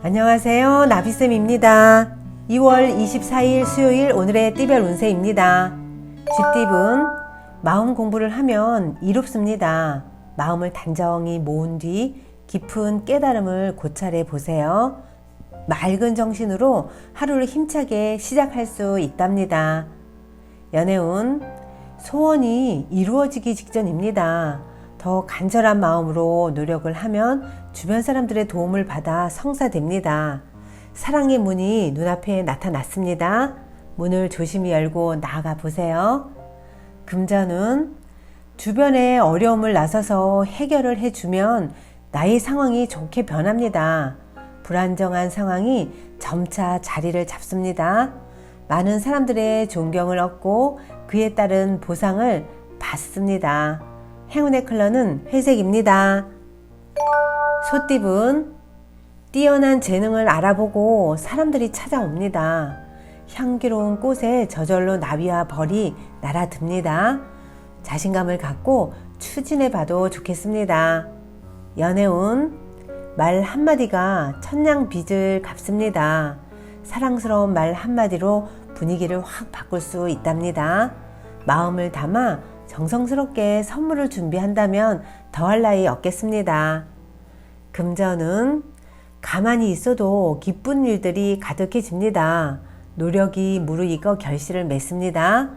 안녕하세요. 나비쌤입니다. 2월 24일 수요일 오늘의 띠별 운세입니다. 쥐띠분, 마음 공부를 하면 이롭습니다. 마음을 단정히 모은 뒤 깊은 깨달음을 고찰해 보세요. 맑은 정신으로 하루를 힘차게 시작할 수 있답니다. 연애운, 소원이 이루어지기 직전입니다. 더 간절한 마음으로 노력을 하면 주변 사람들의 도움을 받아 성사됩니다. 사랑의 문이 눈앞에 나타났습니다. 문을 조심히 열고 나아가 보세요. 금전은 주변에 어려움을 나서서 해결을 해주면 나의 상황이 좋게 변합니다. 불안정한 상황이 점차 자리를 잡습니다. 많은 사람들의 존경을 얻고 그에 따른 보상을 받습니다. 행운의 컬러는 회색입니다. 소띠분, 뛰어난 재능을 알아보고 사람들이 찾아옵니다. 향기로운 꽃에 저절로 나비와 벌이 날아듭니다. 자신감을 갖고 추진해 봐도 좋겠습니다. 연애운, 말 한마디가 천냥빚을 갚습니다. 사랑스러운 말 한마디로 분위기를 확 바꿀 수 있답니다. 마음을 담아 정성스럽게 선물을 준비한다면 더할 나위 없겠습니다. 금전은 가만히 있어도 기쁜 일들이 가득해집니다. 노력이 무르익어 결실을 맺습니다.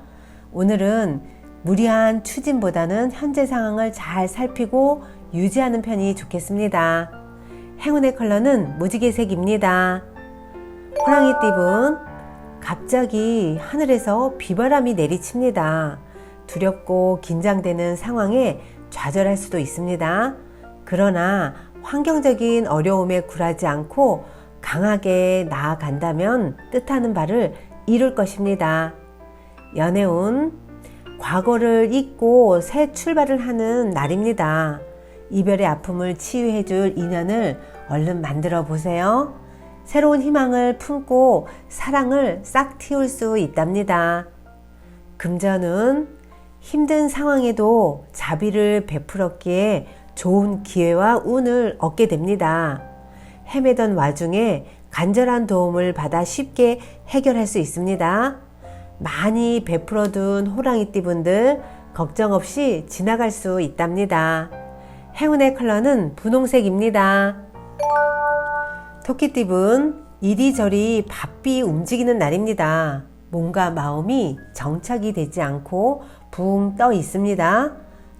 오늘은 무리한 추진보다는 현재 상황을 잘 살피고 유지하는 편이 좋겠습니다. 행운의 컬러는 무지개색입니다. 호랑이띠분, 갑자기 하늘에서 비바람이 내리칩니다. 두렵고 긴장되는 상황에 좌절할 수도 있습니다. 그러나 환경적인 어려움에 굴하지 않고 강하게 나아간다면 뜻하는 바를 이룰 것입니다. 연애운, 과거를 잊고 새 출발을 하는 날입니다. 이별의 아픔을 치유해 줄 인연을 얼른 만들어 보세요. 새로운 희망을 품고 사랑을 싹 틔울 수 있답니다. 금전은 힘든 상황에도 자비를 베풀었기에 좋은 기회와 운을 얻게 됩니다. 헤매던 와중에 간절한 도움을 받아 쉽게 해결할 수 있습니다. 많이 베풀어둔 호랑이띠분들 걱정 없이 지나갈 수 있답니다. 행운의 컬러는 분홍색입니다. 토끼띠분, 이리저리 바삐 움직이는 날입니다. 몸과 마음이 정착이 되지 않고 붕 떠 있습니다.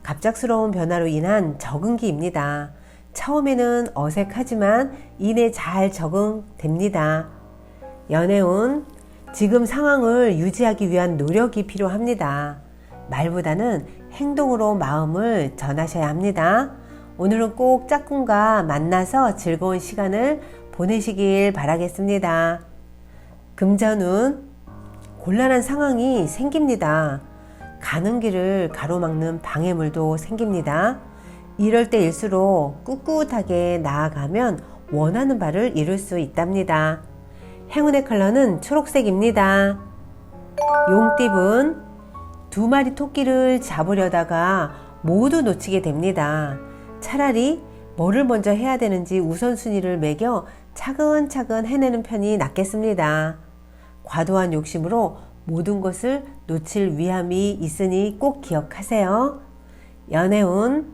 갑작스러운 변화로 인한 적응기입니다. 처음에는 어색하지만 이내 잘 적응됩니다. 연애운, 지금 상황을 유지하기 위한 노력이 필요합니다. 말보다는 행동으로 마음을 전하셔야 합니다. 오늘은 꼭 짝꿍과 만나서 즐거운 시간을 보내시길 바라겠습니다. 금전운, 곤란한 상황이 생깁니다. 가는 길을 가로막는 방해물도 생깁니다. 이럴 때일수록 꿋꿋하게 나아가면 원하는 바를 이룰 수 있답니다. 행운의 컬러는 초록색입니다. 용띠분, 2마리 토끼를 잡으려다가 모두 놓치게 됩니다. 차라리 뭐를 먼저 해야 되는지 우선순위를 매겨 차근차근 해내는 편이 낫겠습니다. 과도한 욕심으로 모든 것을 놓칠 위험이 있으니 꼭 기억하세요. 연애운,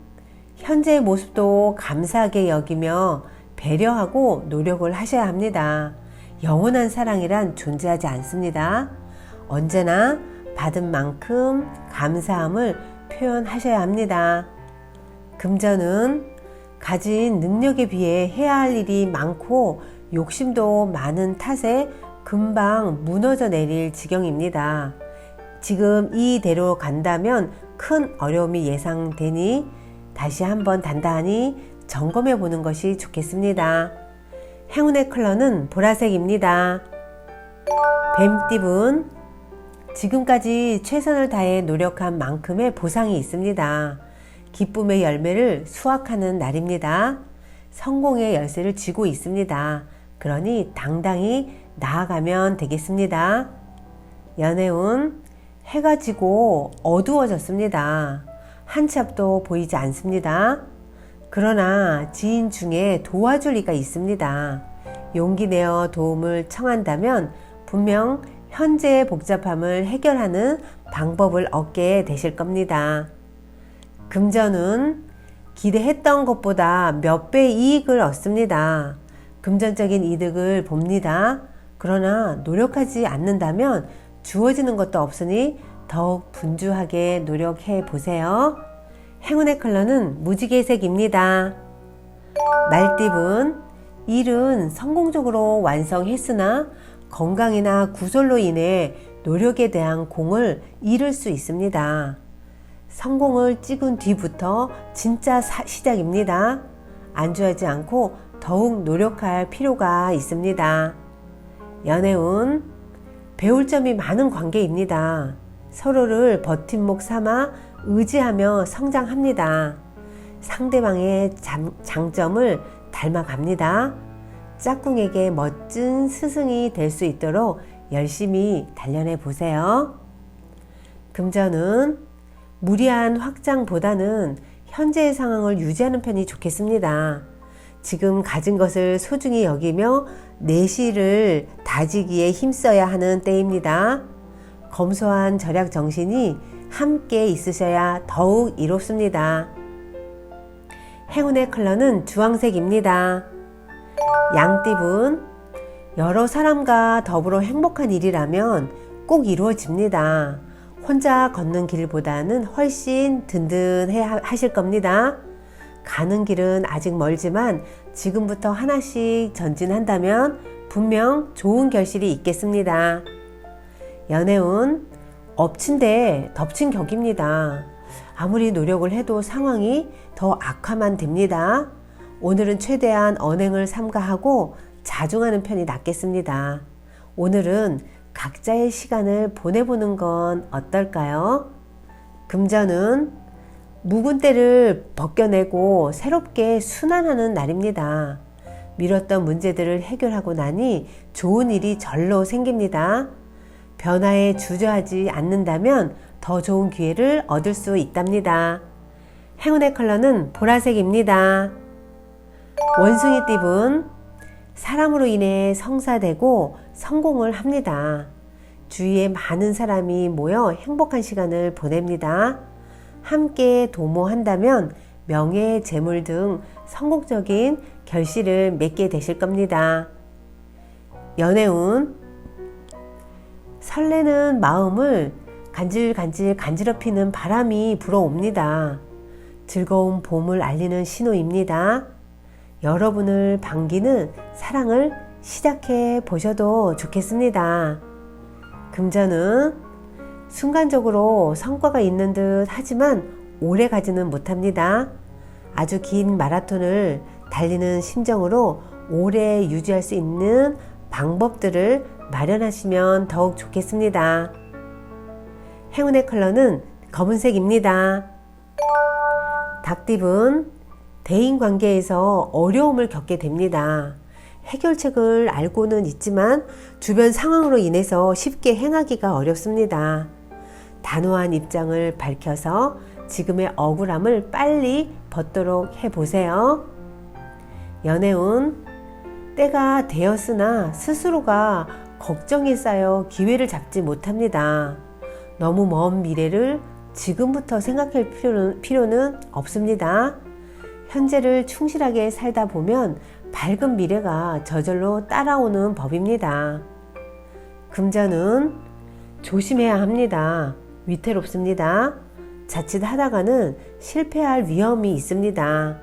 현재의 모습도 감사하게 여기며 배려하고 노력을 하셔야 합니다. 영원한 사랑이란 존재하지 않습니다. 언제나 받은 만큼 감사함을 표현하셔야 합니다. 금전은 가진 능력에 비해 해야 할 일이 많고 욕심도 많은 탓에 금방 무너져 내릴 지경입니다. 지금 이대로 간다면 큰 어려움이 예상되니 다시 한번 단단히 점검해 보는 것이 좋겠습니다. 행운의 컬러는 보라색입니다. 뱀띠분, 지금까지 최선을 다해 노력한 만큼의 보상이 있습니다. 기쁨의 열매를 수확하는 날입니다. 성공의 열쇠를 쥐고 있습니다. 그러니 당당히 나아가면 되겠습니다. 연애운, 해가 지고 어두워졌습니다. 한 치 앞도 보이지 않습니다. 그러나 지인 중에 도와줄 이가 있습니다. 용기 내어 도움을 청한다면 분명 현재의 복잡함을 해결하는 방법을 얻게 되실 겁니다. 금전운, 기대했던 것보다 몇 배 이익을 얻습니다. 금전적인 이득을 봅니다. 그러나 노력하지 않는다면 주어지는 것도 없으니 더욱 분주하게 노력해 보세요. 행운의 컬러는 무지개색입니다. 말띠분, 일은 성공적으로 완성했으나 건강이나 구설로 인해 노력에 대한 공을 잃을 수 있습니다. 성공을 찍은 뒤부터 진짜 시작입니다. 안주하지 않고 더욱 노력할 필요가 있습니다. 연애운, 배울 점이 많은 관계입니다. 서로를 버팀목 삼아 의지하며 성장합니다. 상대방의 장점을 닮아갑니다. 짝꿍에게 멋진 스승이 될 수 있도록 열심히 단련해 보세요. 금전은 무리한 확장보다는 현재의 상황을 유지하는 편이 좋겠습니다. 지금 가진 것을 소중히 여기며 내실을 다지기에 힘써야 하는 때입니다. 검소한 절약 정신이 함께 있으셔야 더욱 이롭습니다. 행운의 컬러는 주황색입니다. 양띠분, 여러 사람과 더불어 행복한 일이라면 꼭 이루어집니다. 혼자 걷는 길보다는 훨씬 든든해 하실 겁니다. 가는 길은 아직 멀지만 지금부터 하나씩 전진한다면 분명 좋은 결실이 있겠습니다. 연애운, 엎친 데 덮친 격입니다. 아무리 노력을 해도 상황이 더 악화만 됩니다. 오늘은 최대한 언행을 삼가하고 자중하는 편이 낫겠습니다. 오늘은 각자의 시간을 보내보는 건 어떨까요? 금전은 묵은 때를 벗겨내고 새롭게 순환하는 날입니다. 미뤘던 문제들을 해결하고 나니 좋은 일이 절로 생깁니다. 변화에 주저하지 않는다면 더 좋은 기회를 얻을 수 있답니다. 행운의 컬러는 보라색입니다. 원숭이띠분, 사람으로 인해 성사되고 성공을 합니다. 주위에 많은 사람이 모여 행복한 시간을 보냅니다. 함께 도모한다면 명예, 재물 등 성공적인 결실을 맺게 되실 겁니다. 연애운, 설레는 마음을 간지럽히는 바람이 불어옵니다. 즐거운 봄을 알리는 신호입니다. 여러분을 반기는 사랑을 시작해 보셔도 좋겠습니다. 금전은 순간적으로 성과가 있는 듯 하지만 오래 가지는 못합니다. 아주 긴 마라톤을 달리는 심정으로 오래 유지할 수 있는 방법들을 마련하시면 더욱 좋겠습니다. 행운의 컬러는 검은색입니다. 닭띠분, 대인관계에서 어려움을 겪게 됩니다. 해결책을 알고는 있지만 주변 상황으로 인해서 쉽게 행하기가 어렵습니다. 단호한 입장을 밝혀서 지금의 억울함을 빨리 벗도록 해보세요. 연애운, 때가 되었으나 스스로가 걱정이 쌓여 기회를 잡지 못합니다. 너무 먼 미래를 지금부터 생각할 필요는 없습니다. 현재를 충실하게 살다 보면 밝은 미래가 저절로 따라오는 법입니다. 금전은 조심해야 합니다. 위태롭습니다. 자칫 하다가는 실패할 위험이 있습니다.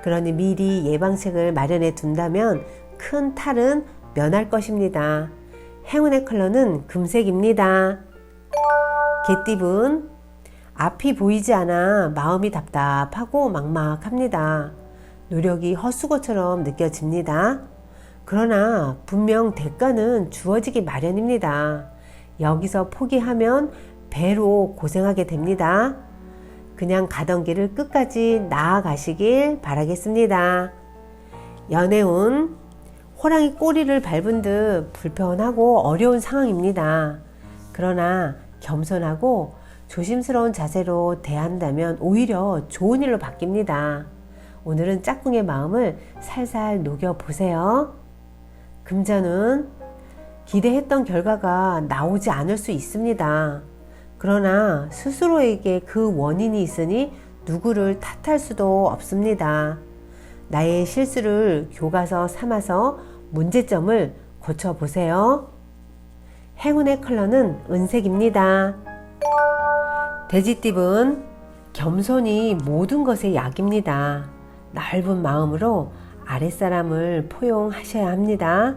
그러니 미리 예방책을 마련해 둔다면 큰 탈은 면할 것입니다. 행운의 컬러는 금색입니다. 개띠분, 앞이 보이지 않아 마음이 답답하고 막막합니다. 노력이 헛수고처럼 느껴집니다. 그러나 분명 대가는 주어지기 마련입니다. 여기서 포기하면 배로 고생하게 됩니다. 그냥 가던 길을 끝까지 나아가시길 바라겠습니다. 연애운, 호랑이 꼬리를 밟은 듯 불편하고 어려운 상황입니다. 그러나 겸손하고 조심스러운 자세로 대한다면 오히려 좋은 일로 바뀝니다. 오늘은 짝꿍의 마음을 살살 녹여보세요. 금전은 기대했던 결과가 나오지 않을 수 있습니다. 그러나 스스로에게 그 원인이 있으니 누구를 탓할 수도 없습니다. 나의 실수를 교과서 삼아서 문제점을 고쳐보세요. 행운의 컬러는 은색입니다. 돼지띠은 겸손이 모든 것의 약입니다. 넓은 마음으로 아랫사람을 포용하셔야 합니다.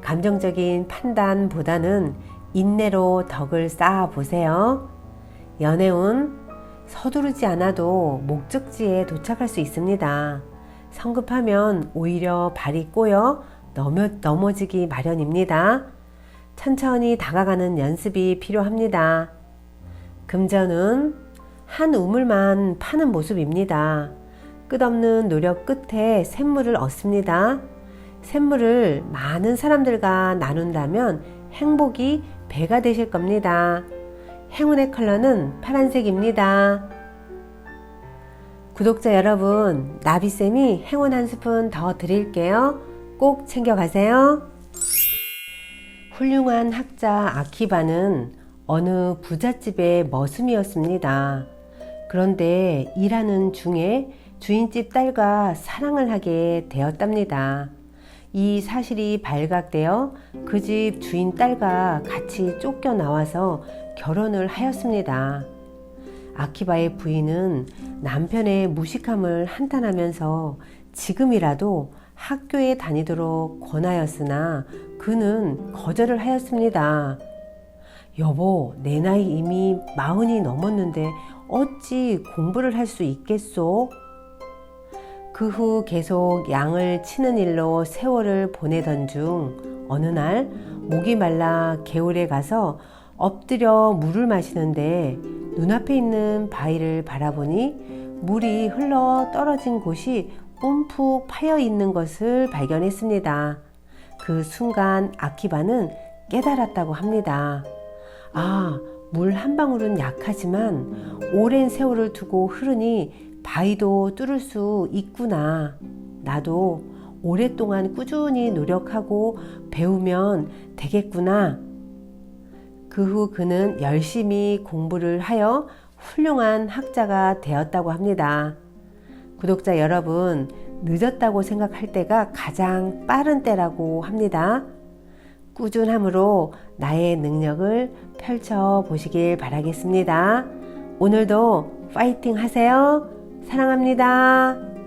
감정적인 판단보다는 인내로 덕을 쌓아보세요. 연애운 서두르지 않아도 목적지에 도착할 수 있습니다. 성급하면 오히려 발이 꼬여 넘어지기 마련입니다. 천천히 다가가는 연습이 필요합니다. 금전은 한 우물만 파는 모습입니다. 끝없는 노력 끝에 샘물을 얻습니다. 샘물을 많은 사람들과 나눈다면 행복이 배가 되실 겁니다. 행운의 컬러는 파란색입니다. 구독자 여러분, 나비쌤이 행운 한 스푼 더 드릴게요. 꼭 챙겨가세요. 훌륭한 학자 아키바는 어느 부잣집의 머슴이었습니다. 그런데 일하는 중에 주인집 딸과 사랑을 하게 되었답니다. 이 사실이 발각되어 그 집 주인 딸과 같이 쫓겨나와서 결혼을 하였습니다. 아키바의 부인은 남편의 무식함을 한탄하면서 지금이라도 학교에 다니도록 권하였으나 그는 거절을 하였습니다. 여보, 내 나이 이미 40이 넘었는데 어찌 공부를 할 수 있겠소? 그 후 계속 양을 치는 일로 세월을 보내던 중 어느 날 목이 말라 개울에 가서 엎드려 물을 마시는데 눈앞에 있는 바위를 바라보니 물이 흘러 떨어진 곳이 움푹 파여 있는 것을 발견했습니다. 그 순간 아키바는 깨달았다고 합니다. 아, 물 한 방울은 약하지만 오랜 세월을 두고 흐르니 바위도 뚫을 수 있구나. 나도 오랫동안 꾸준히 노력하고 배우면 되겠구나. 그 후 그는 열심히 공부를 하여 훌륭한 학자가 되었다고 합니다. 구독자 여러분, 늦었다고 생각할 때가 가장 빠른 때라고 합니다. 꾸준함으로 나의 능력을 펼쳐 보시길 바라겠습니다. 오늘도 파이팅 하세요. 사랑합니다.